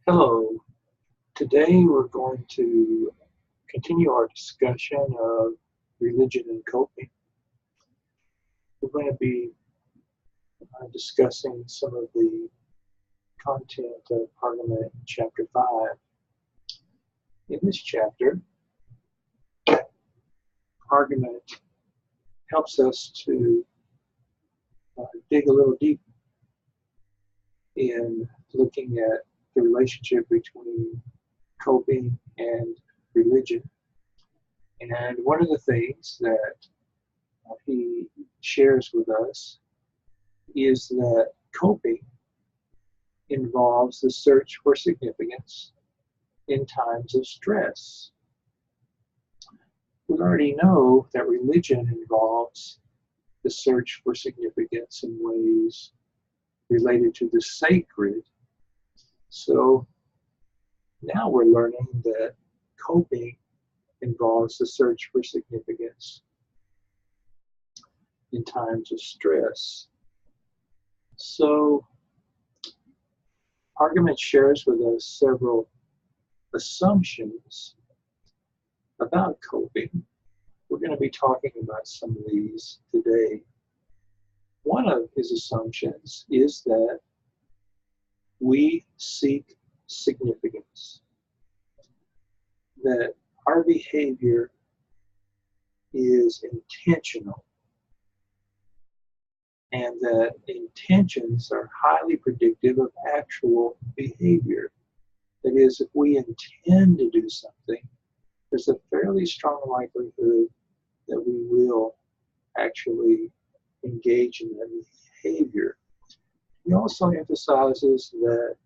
Hello. Today we're going to continue our discussion of religion and coping. We're going to be discussing some of the content of Argument Chapter 5. In this chapter, Argument helps us to dig a little deeper in looking at the relationship between coping and religion. And one of the things that he shares with us is that coping involves the search for significance in times of stress. We already know that religion involves the search for significance in ways related to the sacred. So now we're learning that coping involves the search for significance in times of stress. So Argument shares with us several assumptions about coping. We're going to be talking about some of these today. One of his assumptions is that we seek significance, that our behavior is intentional, and that intentions are highly predictive of actual behavior. That is, if we intend to do something, there's a fairly strong likelihood that we will actually engage in that behavior. He also emphasizes that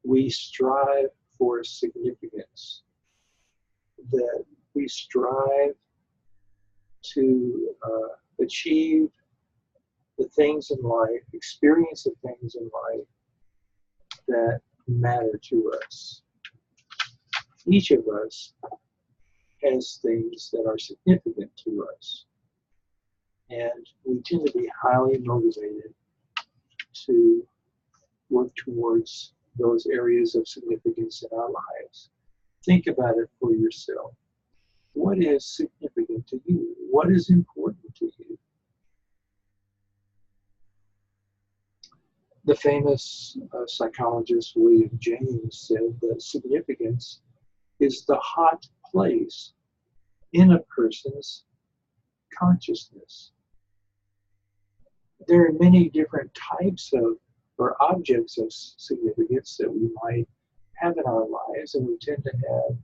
we strive for significance, that we strive to achieve the things in life, experience the things in life that matter to us. Each of us has things that are significant to us, and we tend to be highly motivated to work towards those areas of significance in our lives. Think about it for yourself. What is significant to you? What is important to you? The famous psychologist William James said that significance is the hot place in a person's consciousness. There are many different types of or objects of significance that we might have in our lives, and we tend to have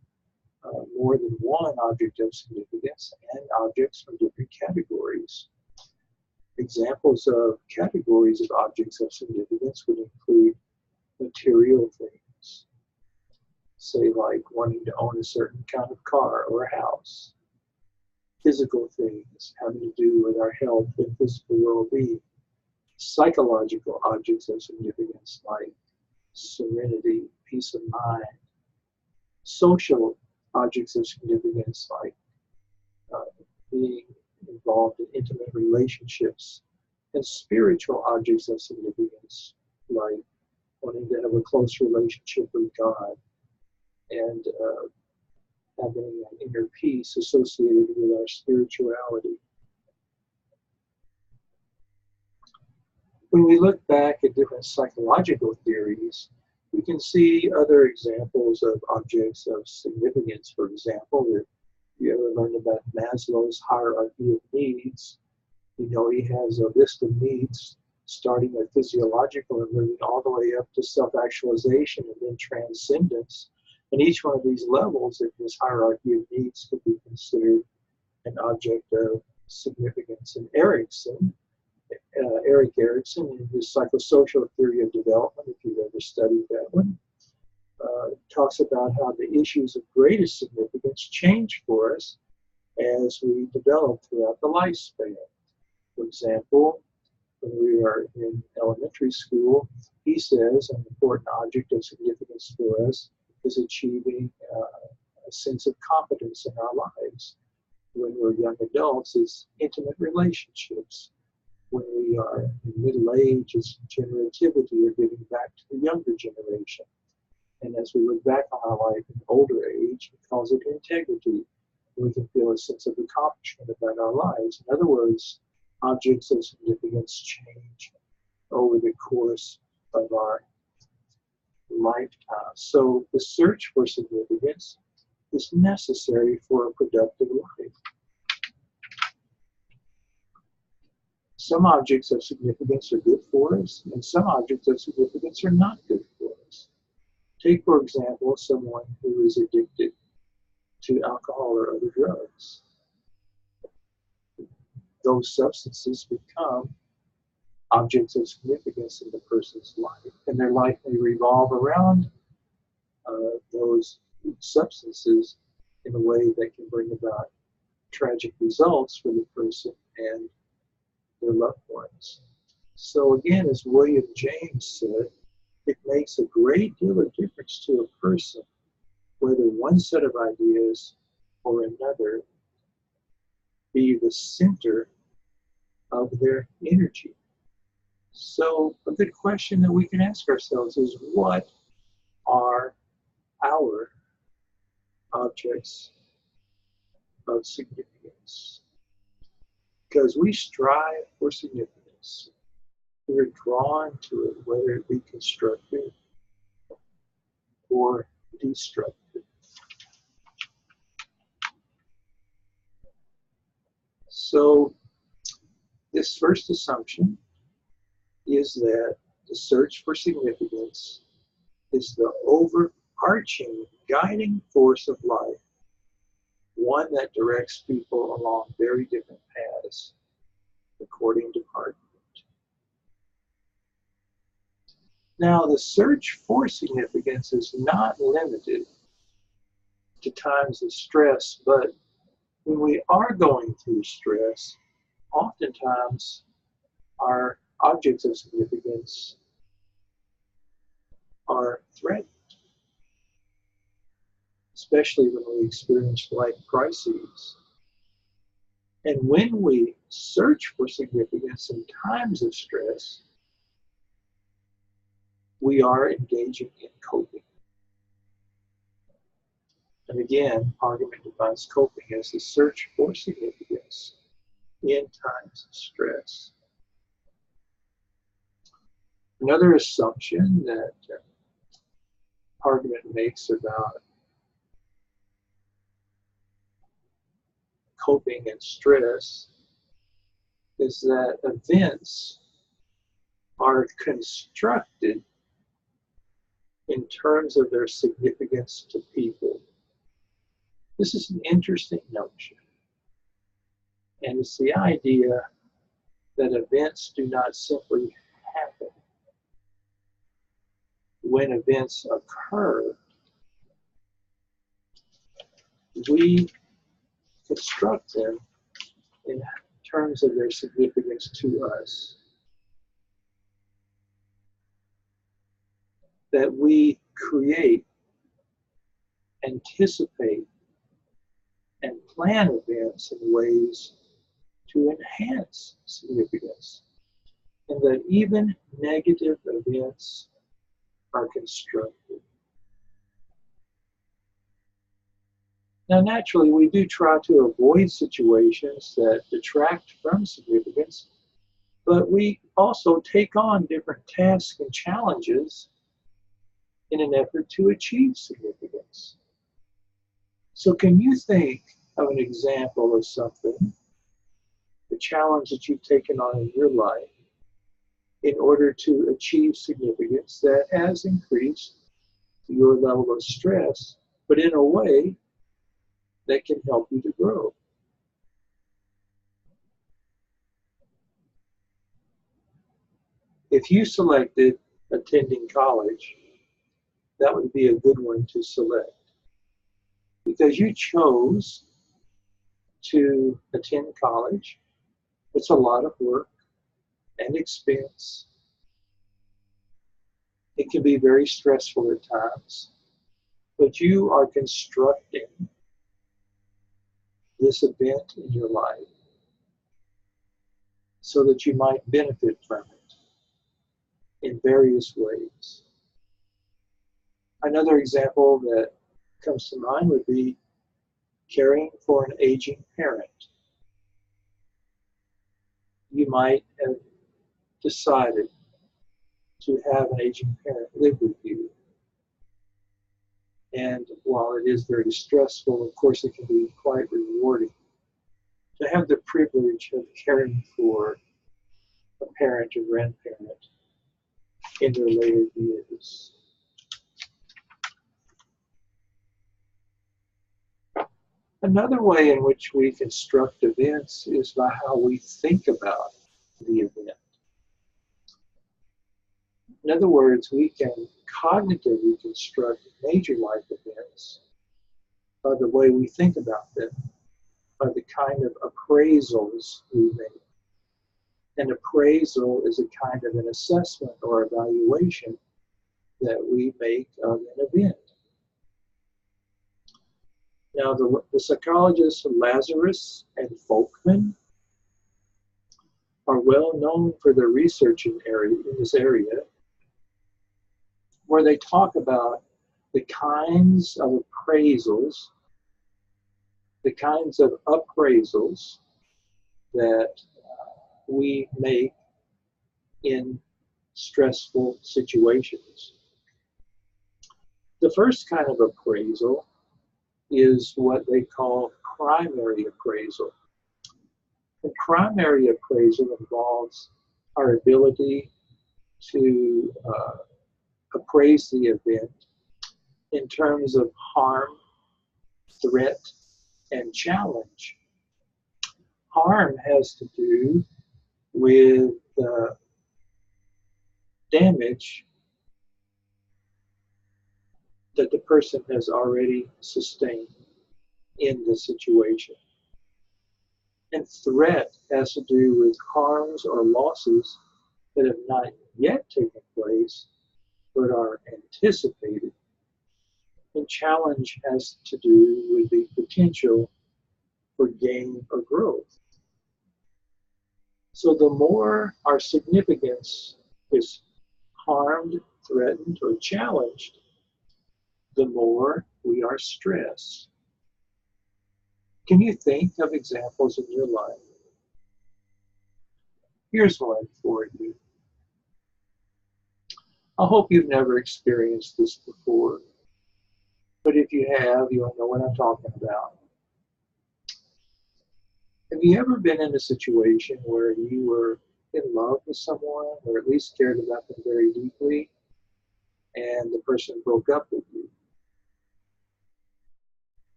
more than one object of significance and objects from different categories. Examples of categories of objects of significance would include material things, say like wanting to own a certain kind of car or a house. Physical things having to do with our health and physical well-being. Psychological objects of significance like serenity, peace of mind. Social objects of significance like being involved in intimate relationships. And spiritual objects of significance like wanting to have a close relationship with God and having an inner peace associated with our spirituality. When we look back at different psychological theories, we can see other examples of objects of significance. For example, if you ever learned about Maslow's hierarchy of needs, you know he has a list of needs starting at physiological and moving all the way up to self-actualization and then transcendence. And each one of these levels in his hierarchy of needs could be considered an object of significance. And Erik Erikson, in his psychosocial theory of development, if you've ever studied that one, talks about how the issues of greatest significance change for us as we develop throughout the lifespan. For example, when we are in elementary school, he says an important object of significance for us is achieving a sense of competence in our lives. When we're young adults, it's intimate relationships. When we are in middle age, it's generativity or giving back to the younger generation. And as we look back on our life in older age, it calls it integrity. We can feel a sense of accomplishment about our lives. In other words, objects of significance change over the course of our lifetime. So the search for significance is necessary for a productive life. Some objects of significance are good for us, and some objects of significance are not good for us. Take, for example, someone who is addicted to alcohol or other drugs. Those substances become objects of significance in the person's life, and their life may revolve around those substances in a way that can bring about tragic results for the person and their loved ones. So again, as William James said, it makes a great deal of difference to a person whether one set of ideas or another be the center of their energy. So a good question that we can ask ourselves is, what are our objects of significance? Because we strive for significance. We're drawn to it, whether it be constructive or destructive. So this first assumption is that the search for significance is the overarching guiding force of life, one that directs people along very different paths according to argument. Now, the search for significance is not limited to times of stress, but when we are going through stress, oftentimes our objects of significance are threatened, especially when we experience life crises. And when we search for significance in times of stress, we are engaging in coping. And again, argument defines coping as the search for significance in times of stress. Another assumption that argument makes about coping and stress is that events are constructed in terms of their significance to people. This is an interesting notion, and it's the idea that events do not simply happen. When events occur, we construct them in terms of their significance to us. That we create, anticipate, and plan events in ways to enhance significance, and that even negative events are constructed. Now, naturally, we do try to avoid situations that detract from significance, but we also take on different tasks and challenges in an effort to achieve significance. So can you think of an example of something, the challenge that you've taken on in your life in order to achieve significance that has increased your level of stress, but in a way that can help you to grow? If you selected attending college, that would be a good one to select, because you chose to attend college. It's a lot of work and expense. It can be very stressful at times, but you are constructing this event in your life so that you might benefit from it in various ways. Another example that comes to mind would be caring for an aging parent. You might have decided to have an aging parent live with you. And while it is very stressful, of course, it can be quite rewarding to have the privilege of caring for a parent or grandparent in their later years. Another way in which we construct events is by how we think about the event. In other words, we can cognitively construct major life events by the way we think about them, by the kind of appraisals we make. An appraisal is a kind of an assessment or evaluation that we make of an event. Now, the psychologists Lazarus and Folkman are well known for their research in this area, where they talk about the kinds of appraisals that we make in stressful situations. The first kind of appraisal is what they call primary appraisal. And primary appraisal involves our ability to appraise the event in terms of harm, threat, and challenge. Harm has to do with damage that the person has already sustained in the situation. And threat has to do with harms or losses that have not yet taken place but are anticipated. And challenge has to do with the potential for gain or growth. So the more our significance is harmed, threatened, or challenged, the more we are stressed. Can you think of examples in your life? Here's one for you. I hope you've never experienced this before, but if you have, you'll know what I'm talking about. Have you ever been in a situation where you were in love with someone, or at least cared about them very deeply, and the person broke up with you?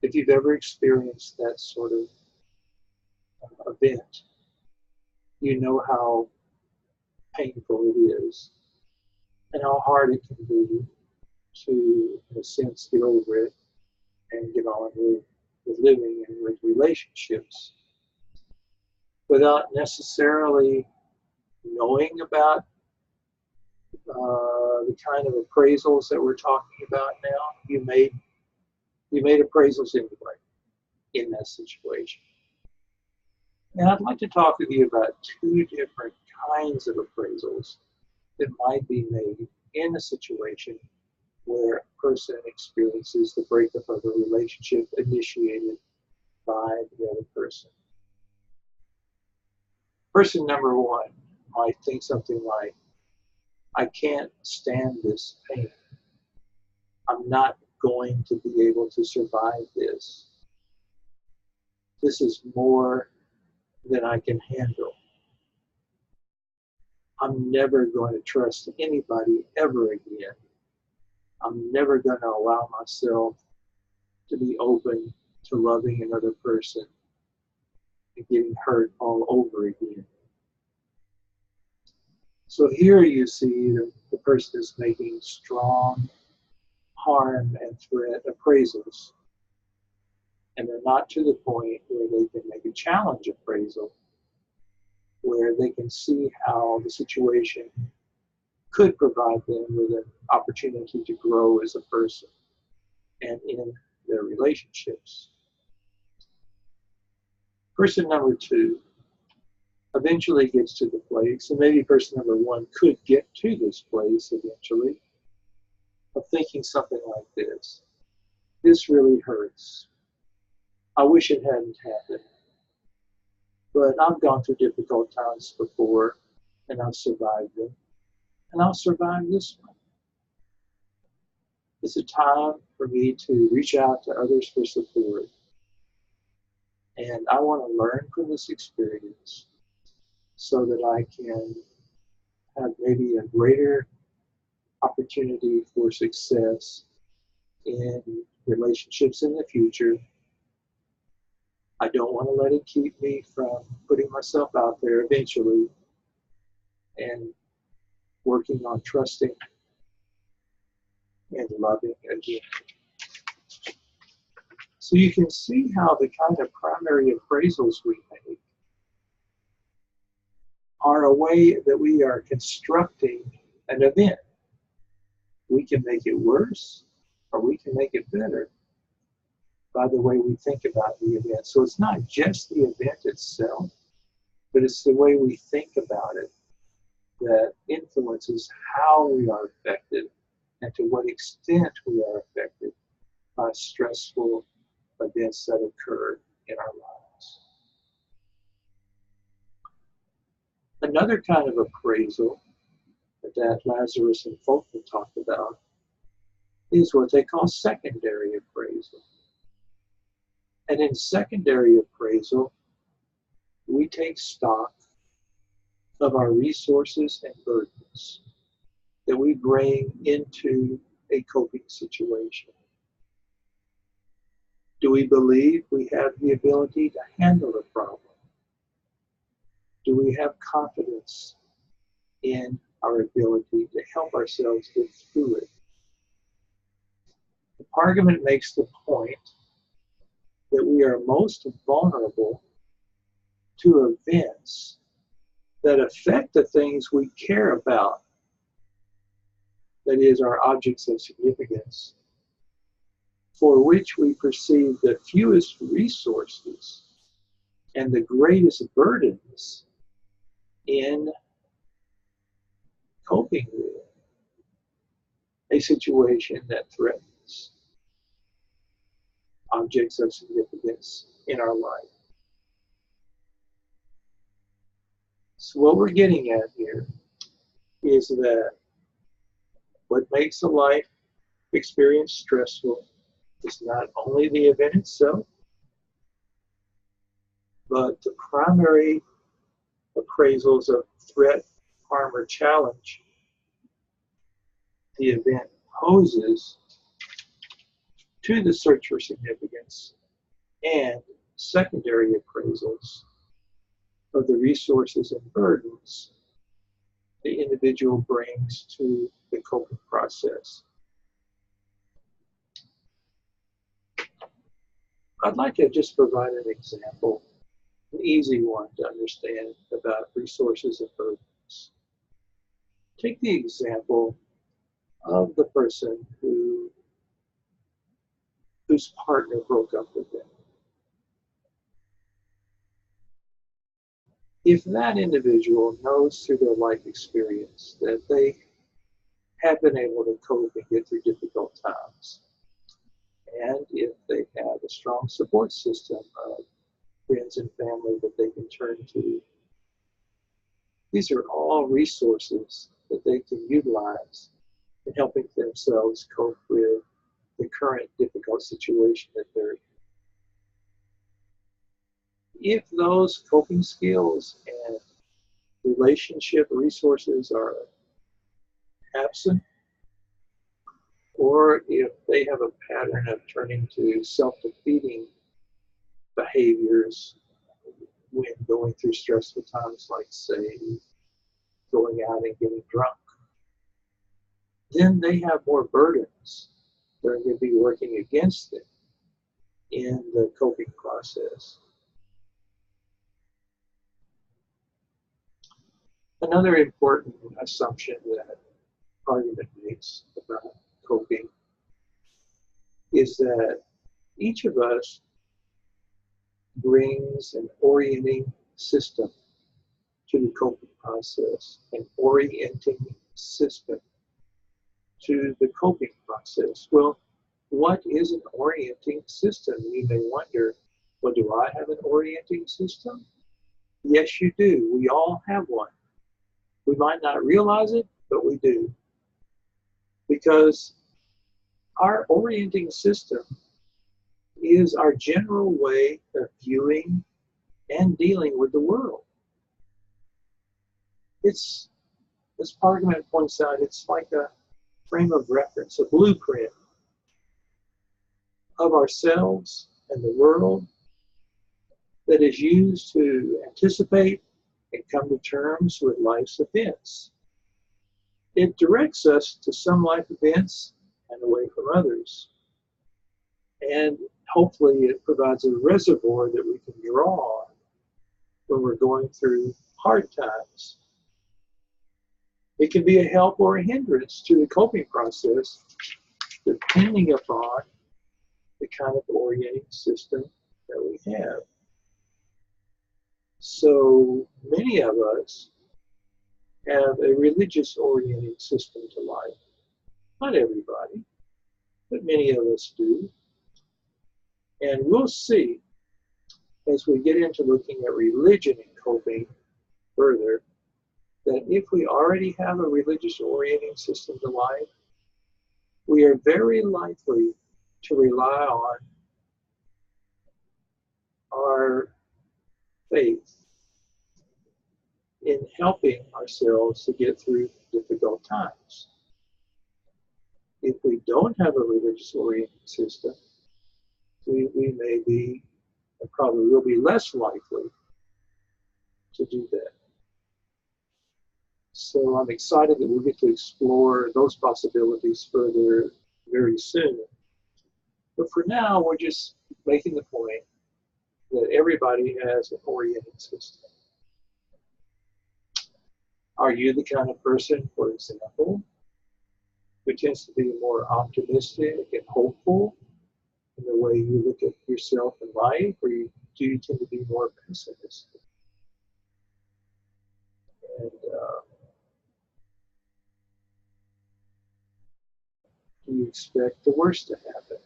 If you've ever experienced that sort of event, you know how painful it is and how hard it can be to, in a sense, get over it and get on with living and with relationships without necessarily knowing about the kind of appraisals that we're talking about now. You made appraisals anyway in that situation. And I'd like to talk with you about two different kinds of appraisals that might be made in a situation where a person experiences the breakup of a relationship initiated by the other person. Person number one might think something like, I can't stand this pain. I'm not going to be able to survive this. This is more than I can handle. I'm never going to trust anybody ever again. I'm never going to allow myself to be open to loving another person and getting hurt all over again. So here you see the person is making strong harm and threat appraisals. And they're not to the point where they can make a challenge appraisal, where they can see how the situation could provide them with an opportunity to grow as a person and in their relationships. Person number two eventually gets to the place, and maybe person number one could get to this place eventually, of thinking something like this: this really hurts. I wish it hadn't happened. But I've gone through difficult times before, and I've survived them, and I'll survive this one. It's a time for me to reach out to others for support, and I want to learn from this experience so that I can have maybe a greater opportunity for success in relationships in the future. I don't want to let it keep me from putting myself out there eventually and working on trusting and loving again. So you can see how the kind of primary appraisals we make are a way that we are constructing an event. We can make it worse or we can make it better by the way we think about the event. So it's not just the event itself, but it's the way we think about it that influences how we are affected and to what extent we are affected by stressful events that occur in our lives. Another kind of appraisal that Lazarus and Folkman talked about is what they call secondary appraisal. And in secondary appraisal, we take stock of our resources and burdens that we bring into a coping situation. Do we believe we have the ability to handle the problem? Do we have confidence in our ability to help ourselves get through it? The argument makes the point that we are most vulnerable to events that affect the things we care about, that is, our objects of significance, for which we perceive the fewest resources and the greatest burdens in coping with a situation that threatens objects of significance in our life. So what we're getting at here is that what makes a life experience stressful is not only the event itself, but the primary appraisals of threat, harm, or challenge the event poses to the search for significance, and secondary appraisals of the resources and burdens the individual brings to the coping process. I'd like to just provide an example, an easy one to understand about resources and burdens. Take the example of the person whose partner broke up with them. If that individual knows through their life experience that they have been able to cope and get through difficult times, and if they have a strong support system of friends and family that they can turn to, these are all resources that they can utilize in helping themselves cope with the current difficult situation that they're in. If those coping skills and relationship resources are absent, or if they have a pattern of turning to self-defeating behaviors when going through stressful times, like, say, going out and getting drunk, then they have more burdens that are going to be working against them in the coping process. Another important assumption that argument makes about coping is that each of us brings an orienting system to the coping process, an orienting system to the coping process. process. Well, what is an orienting system? You may wonder, well, do I have an orienting system? Yes, you do. We all have one. We might not realize it, but we do. Because our orienting system is our general way of viewing and dealing with the world. It's, as Pargament points out, it's like a frame of reference, a blueprint of ourselves and the world that is used to anticipate and come to terms with life's events. It directs us to some life events and away from others. And hopefully it provides a reservoir that we can draw on when we're going through hard times. It can be a help or a hindrance to the coping process, depending upon the kind of orienting system that we have. So many of us have a religious orienting system to life. Not everybody, but many of us do. And we'll see as we get into looking at religion and coping further, that if we already have a religious orienting system to life, we are very likely to rely on our faith in helping ourselves to get through difficult times. If we don't have a religious orienting system, we may be, and probably will be less likely to do that. So I'm excited that we'll get to explore those possibilities further very soon. But for now, we're just making the point that everybody has an orienting system. Are you the kind of person, for example, who tends to be more optimistic and hopeful in the way you look at yourself in life, or do you tend to be more pessimistic? And do you expect the worst to happen?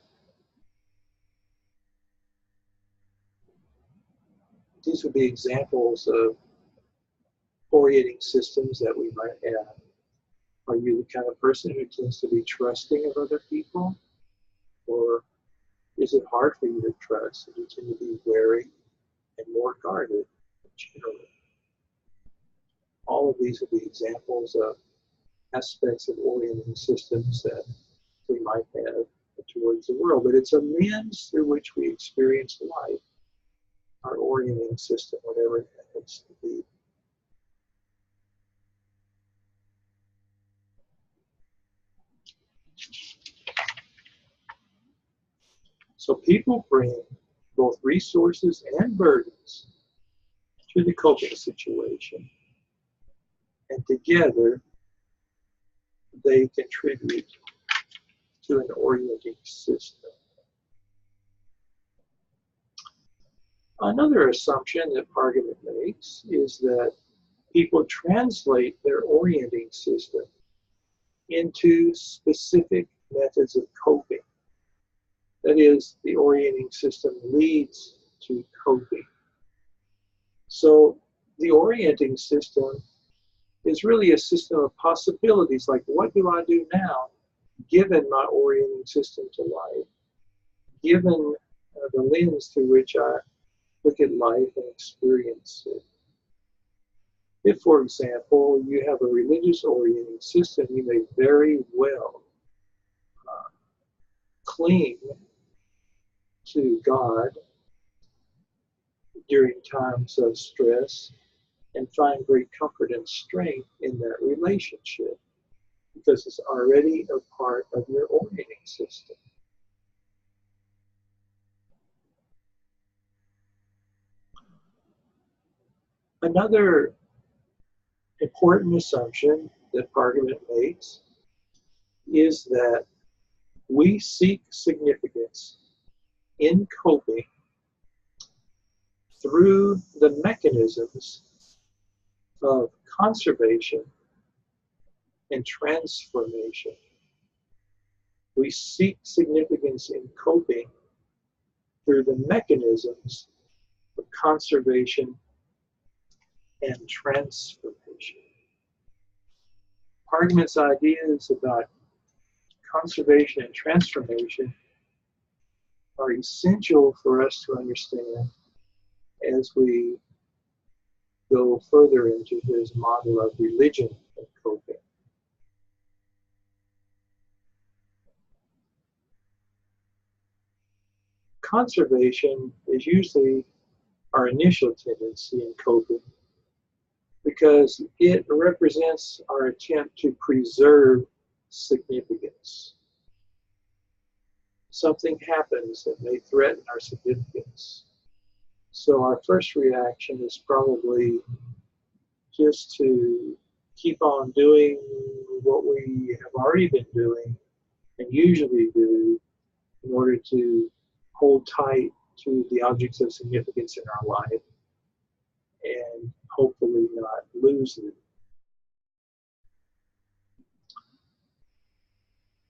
These would be examples of orienting systems that we might have. Are you the kind of person who tends to be trusting of other people? Or is it hard for you to trust and you tend to be wary and more guarded generally? All of these would be examples of aspects of orienting systems that we might have towards the world. But it's a lens through which we experience life, our orienting system, whatever it happens to be. So people bring both resources and burdens to the coping situation, and together they contribute to an orienting system. Another assumption that Pargament makes is that people translate their orienting system into specific methods of coping. That is, the orienting system leads to coping. So the orienting system is really a system of possibilities, like what do I do now given my orienting system to life, given the lens through which I look at life and experience it. If, for example, you have a religious orienting system, you may very well cling to God during times of stress and find great comfort and strength in that relationship because it's already a part of your orienting system. Another important assumption that Pargament makes is that we seek significance in coping through the mechanisms of conservation and transformation. We seek significance in coping through the mechanisms of conservation and transformation. Pargman's ideas about conservation and transformation are essential for us to understand as we go further into his model of religion and coping. Conservation is usually our initial tendency in coping because it represents our attempt to preserve significance. Something happens that may threaten our significance. So our first reaction is probably just to keep on doing what we have already been doing and usually do in order to hold tight to the objects of significance in our life and hopefully not lose them.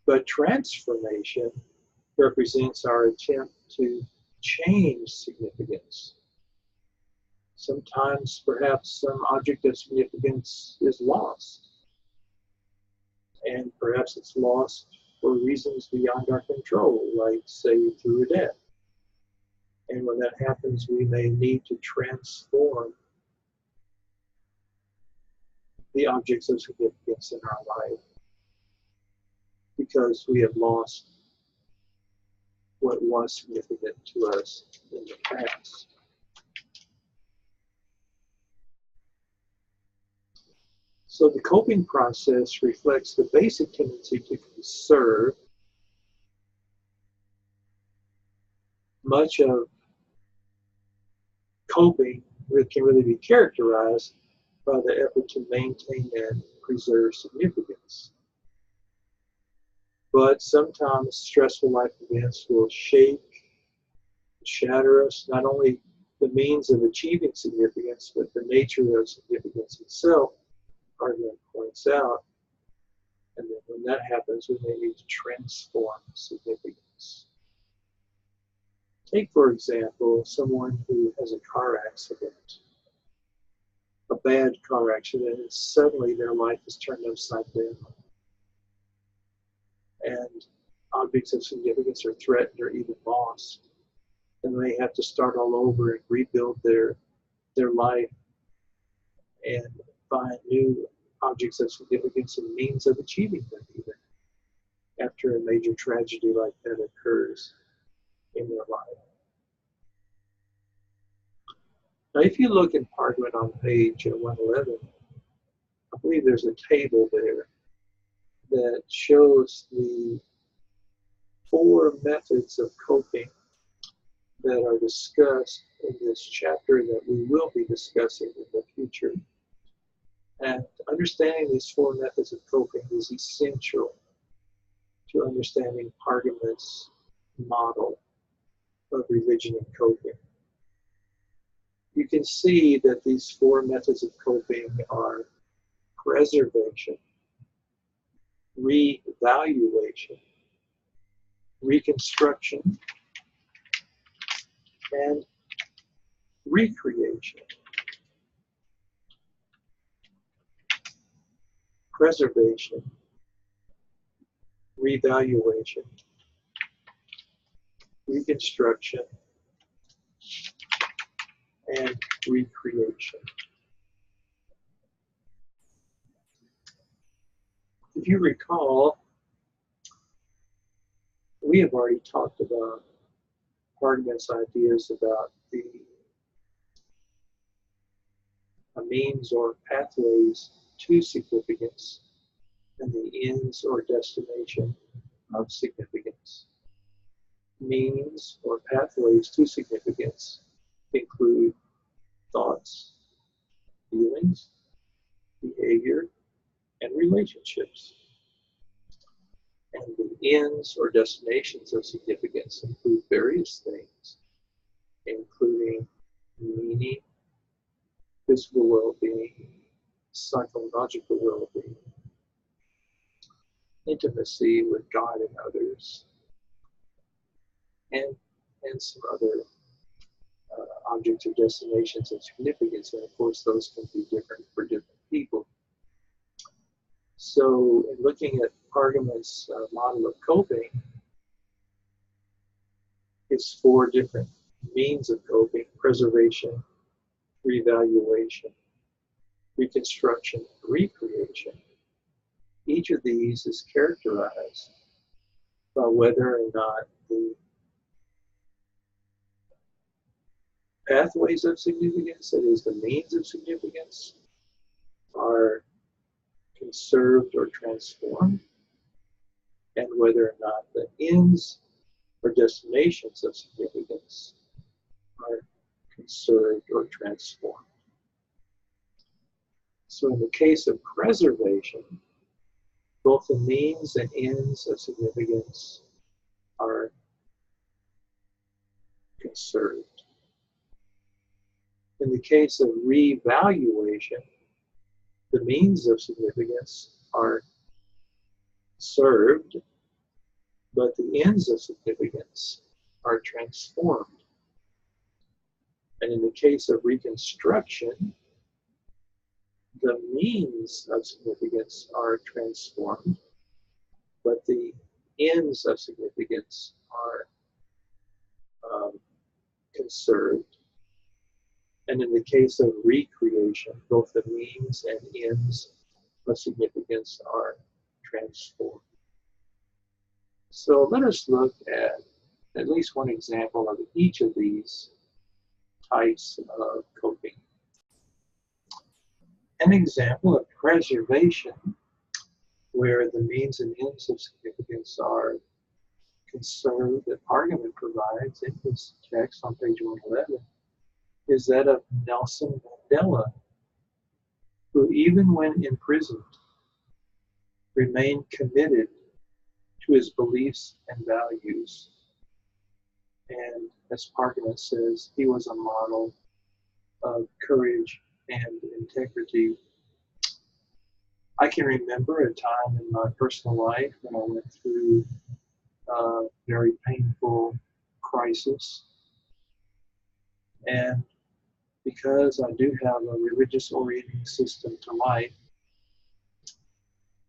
But transformation represents our attempt to change significance. Sometimes perhaps some object of significance is lost, and perhaps it's lost for reasons beyond our control, like say through a death. And when that happens, we may need to transform the objects of significance in our life because we have lost what was significant to us in the past. So the coping process reflects the basic tendency to conserve. Much of coping can really be characterized by the effort to maintain and preserve significance. But sometimes stressful life events will shake, shatter us, not only the means of achieving significance, but the nature of significance itself, Pargman points out. And then when that happens, we may need to transform significance. Take, for example, someone who has a car accident, a bad car accident, and suddenly their life is turned upside down. And objects of significance are threatened or even lost. And they have to start all over and rebuild their life and find new objects of significance and means of achieving them even after a major tragedy like that occurs in their life. Now, if you look in Pargman on page 111, I believe there's a table there that shows the 4 methods of coping that are discussed in this chapter that we will be discussing in the future. And understanding these 4 methods of coping is essential to understanding Pargman's model of religion and coping. You can see that these 4 methods of coping are preservation, revaluation, reconstruction, and recreation. Preservation, revaluation, reconstruction, and recreation. If you recall, we have already talked about Pargman's ideas about the means or pathways to significance and the ends or destination of significance. Means or pathways to significance include thoughts, feelings, behavior, and relationships. And the ends or destinations of significance include various things, including meaning, physical well-being, psychological well-being. intimacy with God and others, and some other objects or destinations of significance. And of course, those can be different for different people. So, in looking at Pargament's model of coping, it's 4 different means of coping: preservation, reevaluation, reconstruction, and recreation. Each of these is characterized by whether or not the pathways of significance, that is, the means of significance, are conserved or transformed, and whether or not the ends or destinations of significance are conserved or transformed. So in the case of preservation, both the means and ends of significance are conserved. In the case of reevaluation, the means of significance are served, but the ends of significance are transformed. And in the case of reconstruction, the means of significance are transformed, but the ends of significance are conserved. And in the case of recreation, both the means and ends of significance are transformed. So let us look at least one example of each of these types of coping. An example of preservation, where the means and ends of significance are conserved, that Pargament provides in his text on page 111, is that of Nelson Mandela, who even when imprisoned, remained committed to his beliefs and values. And as Pargament says, he was a model of courage and integrity. I can remember a time in my personal life when I went through a very painful crisis. And because I do have a religious orienting system to life,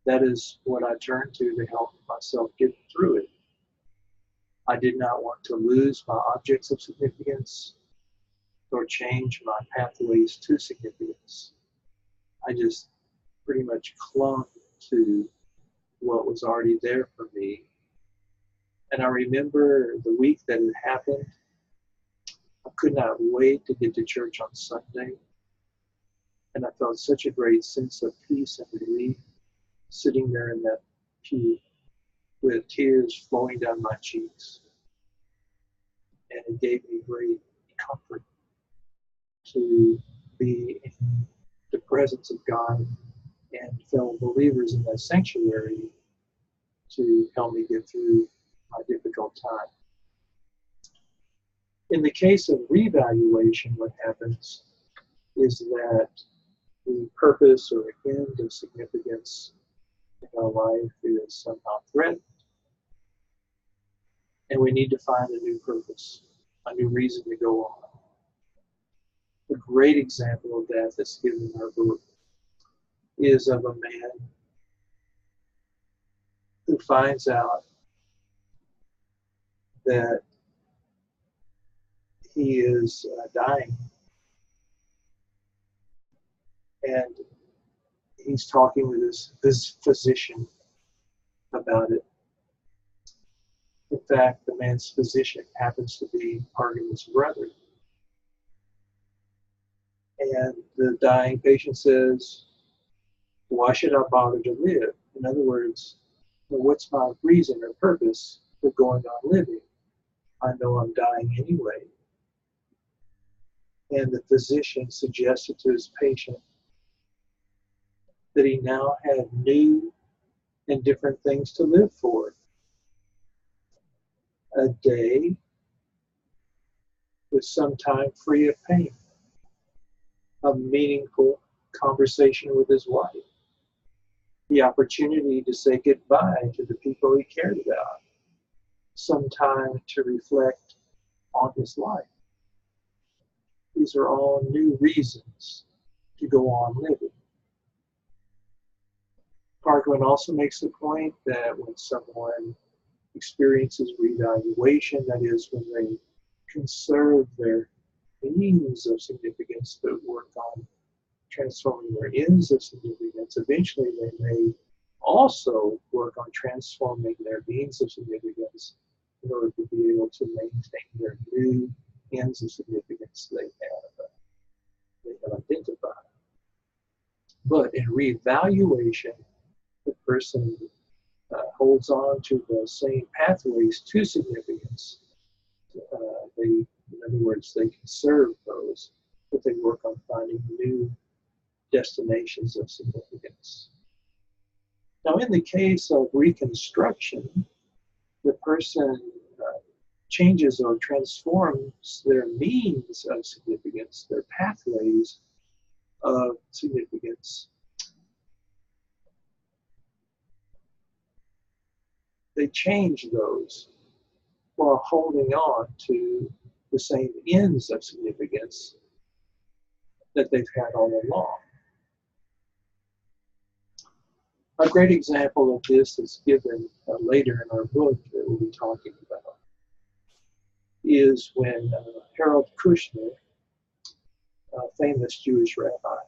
that is what I turned to help myself get through it. I did not want to lose my objects of significance or change my pathways to significance. I just pretty much clung to what was already there for me. And I remember the week that it happened, I could not wait to get to church on Sunday. And I felt such a great sense of peace and relief sitting there in that pew with tears flowing down my cheeks. And it gave me great comfort to be in the presence of God and fellow believers in that sanctuary to help me get through my difficult time. In the case of reevaluation, what happens is that the purpose or end of significance in our life is somehow threatened. And we need to find a new purpose, a new reason to go on. A great example of that that's given in our book is of a man who finds out that he is dying. And he's talking with his physician about it. In fact, the man's physician happens to be Pargament's brother. And the dying patient says, why should I bother to live? In other words, what's my reason or purpose for going on living? I know I'm dying anyway. And the physician suggested to his patient that he now had new and different things to live for. A day with some time free of pain, a meaningful conversation with his wife, the opportunity to say goodbye to the people he cared about, some time to reflect on his life. These are all new reasons to go on living. Parkland also makes the point that when someone experiences revaluation, that is, when they conserve their means of significance but work on transforming their ends of significance, eventually they may also work on transforming their means of significance in order to be able to maintain their new ends of significance they have identified. But in reevaluation, the person holds on to the same pathways to significance. In other words, they conserve those, but they work on finding new destinations of significance. Now, in the case of reconstruction, the person changes or transforms their means of significance, their pathways of significance. They change those while holding on to the same ends of significance that they've had all along. A great example of this is given later in our book that we'll be talking about, is when Harold Kushner, a famous Jewish rabbi,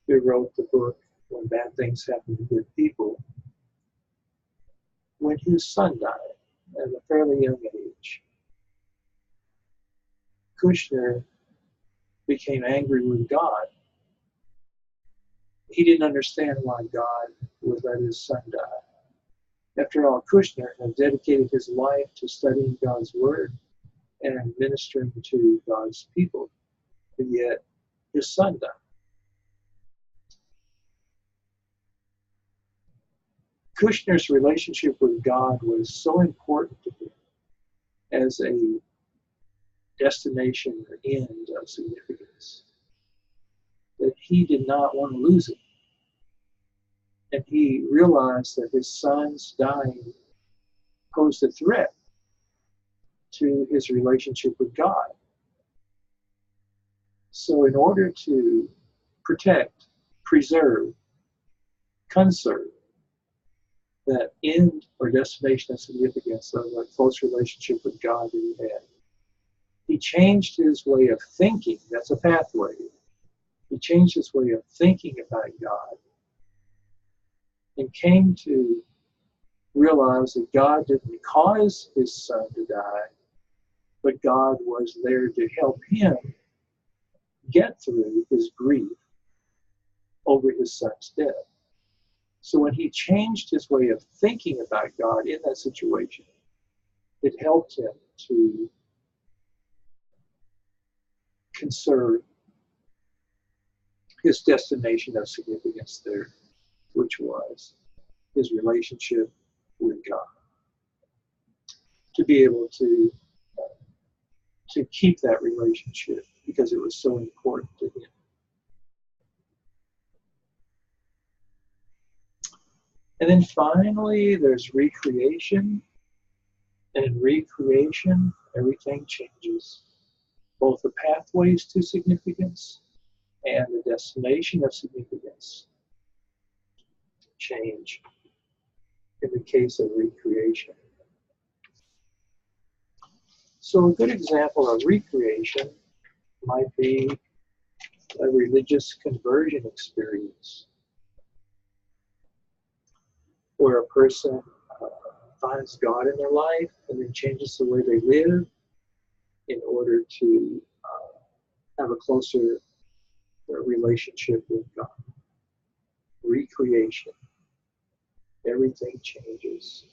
who wrote the book When Bad Things Happen to Good People, when his son died at a fairly young age, Kushner became angry with God. He didn't understand why God would let his son die. After all, Kushner had dedicated his life to studying God's Word and ministering to God's people, but yet his son died. Kushner's relationship with God was so important to him as a destination or end of significance that he did not want to lose it. And he realized that his son's dying posed a threat to his relationship with God. So in order to protect, preserve, conserve that end or destination of significance of a close relationship with God that he had, he changed his way of thinking. That's a pathway. He changed his way of thinking about God and came to realize that God didn't cause his son to die, but God was there to help him get through his grief over his son's death. So when he changed his way of thinking about God in that situation, it helped him to conserve his destination of significance there, which was his relationship with God. To be able to keep that relationship because it was so important to him. And then finally, there's recreation. And in recreation, everything changes. Both the pathways to significance and the destination of significance change in the case of recreation. So a good example of recreation might be a religious conversion experience, where a person finds God in their life and then changes the way they live in order to have a closer relationship with God. Recreation. Everything changes.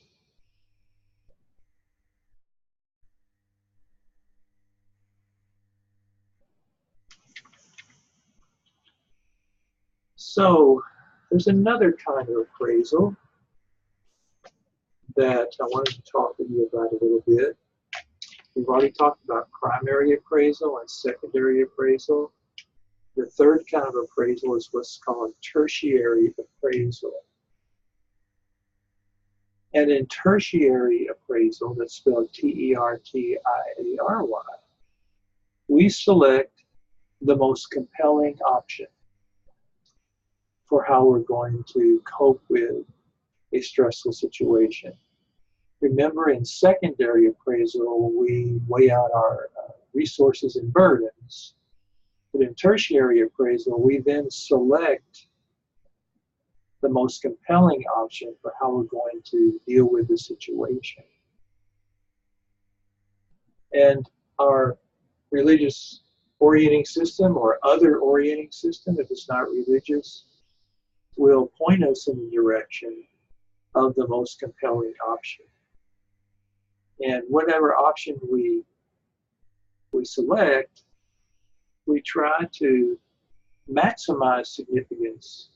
So there's another kind of appraisal that I wanted to talk with you about a little bit. We've already talked about primary appraisal and secondary appraisal. The third kind of appraisal is what's called tertiary appraisal. And in tertiary appraisal, that's spelled Tertiary, we select the most compelling option for how we're going to cope with a stressful situation. Remember, in secondary appraisal, we weigh out our resources and burdens. But in tertiary appraisal, we then select the most compelling option for how we're going to deal with the situation. And our religious orienting system or other orienting system, if it's not religious, will point us in the direction of the most compelling option. And whatever option we select, we try to maximize significance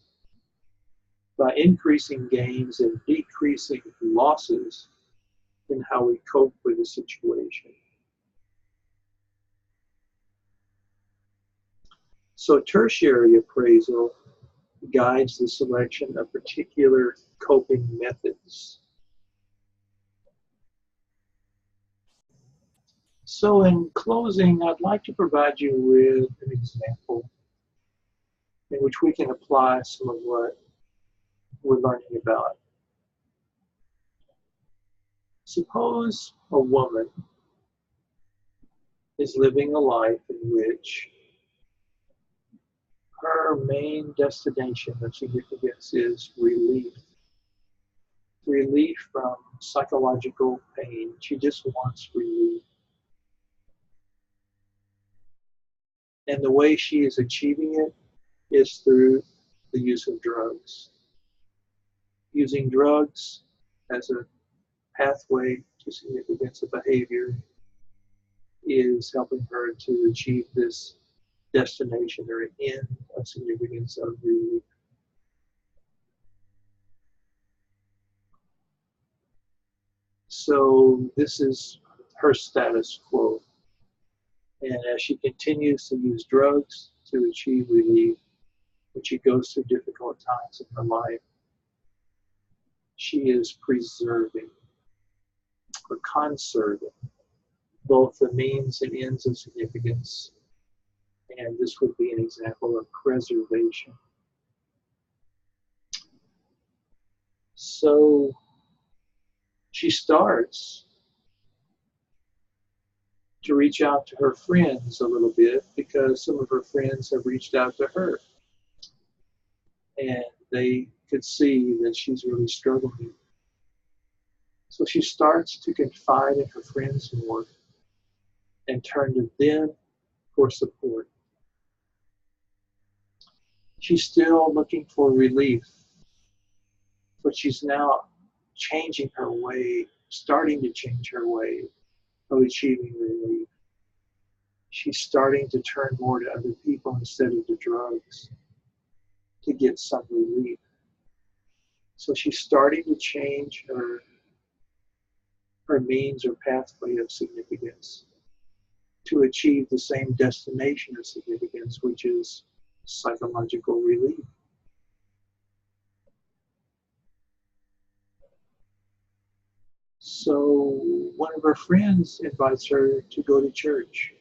by increasing gains and decreasing losses in how we cope with the situation. So tertiary appraisal guides the selection of particular coping methods. So in closing, I'd like to provide you with an example in which we can apply some of what we're learning about. Suppose a woman is living a life in which her main destination of significance is relief. Relief from psychological pain. She just wants relief. And the way she is achieving it is through the use of drugs. Using drugs as a pathway to significance of behavior is helping her to achieve this destination or end of significance of relief. So this is her status quo. And as she continues to use drugs to achieve relief, when she goes through difficult times in her life, she is preserving or conserving both the means and ends of significance. And this would be an example of preservation. So she starts to reach out to her friends a little bit because some of her friends have reached out to her. And they could see that she's really struggling. So she starts to confide in her friends more and turn to them for support. She's still looking for relief, but she's now changing her way, starting to change her way of achieving relief. She's starting to turn more to other people instead of the drugs to get some relief. So she's starting to change her means or pathway of significance to achieve the same destination of significance, which is psychological relief. So one of her friends invites her to go to church.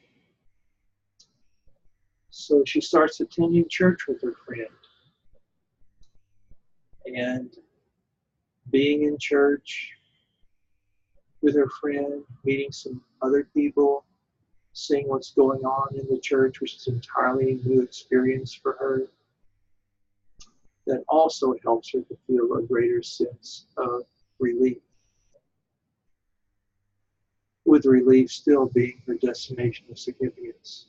So she starts attending church with her friend. And being in church with her friend, meeting some other people, seeing what's going on in the church, which is entirely a new experience for her, that also helps her to feel a greater sense of relief. With relief still being her destination of significance.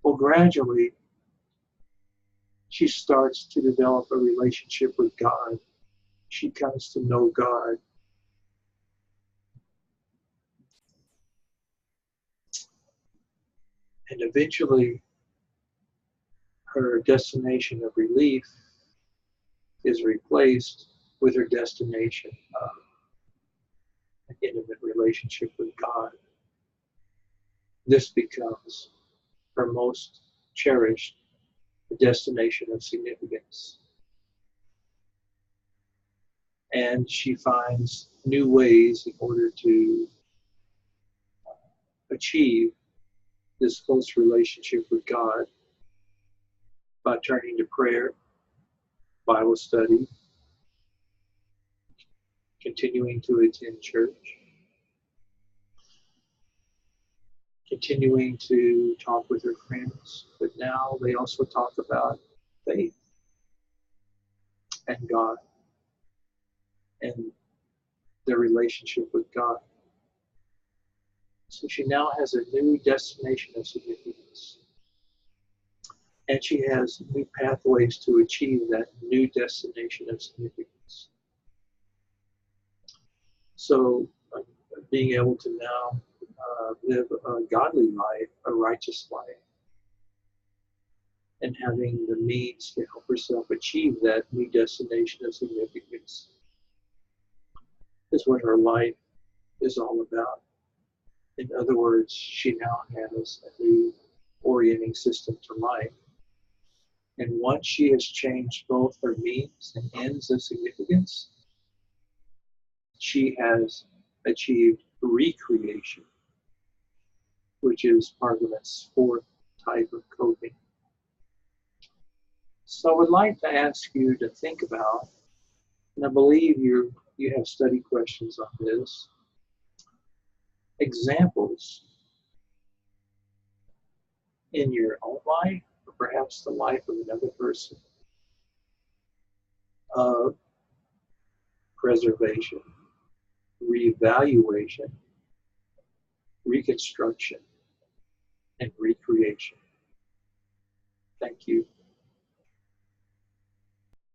Well, gradually, she starts to develop a relationship with God. She comes to know God. And eventually, her destination of relief is replaced with her destination of an intimate relationship with God. This becomes her most cherished destination of significance. And she finds new ways in order to achieve this close relationship with God by turning to prayer, Bible study, continuing to attend church, continuing to talk with her friends, but now they also talk about faith and God and their relationship with God. So she now has a new destination of significance. And she has new pathways to achieve that new destination of significance. So being able to now live a godly life, a righteous life, and having the means to help herself achieve that new destination of significance is what her life is all about. In other words, she now has a new orienting system to life. And once she has changed both her means and ends of significance, she has achieved recreation, which is Pargament's fourth type of coping. So I would like to ask you to think about, and I believe you have study questions on this, examples in your own life, or perhaps the life of another person, of preservation, reevaluation, reconstruction, and recreation. Thank you.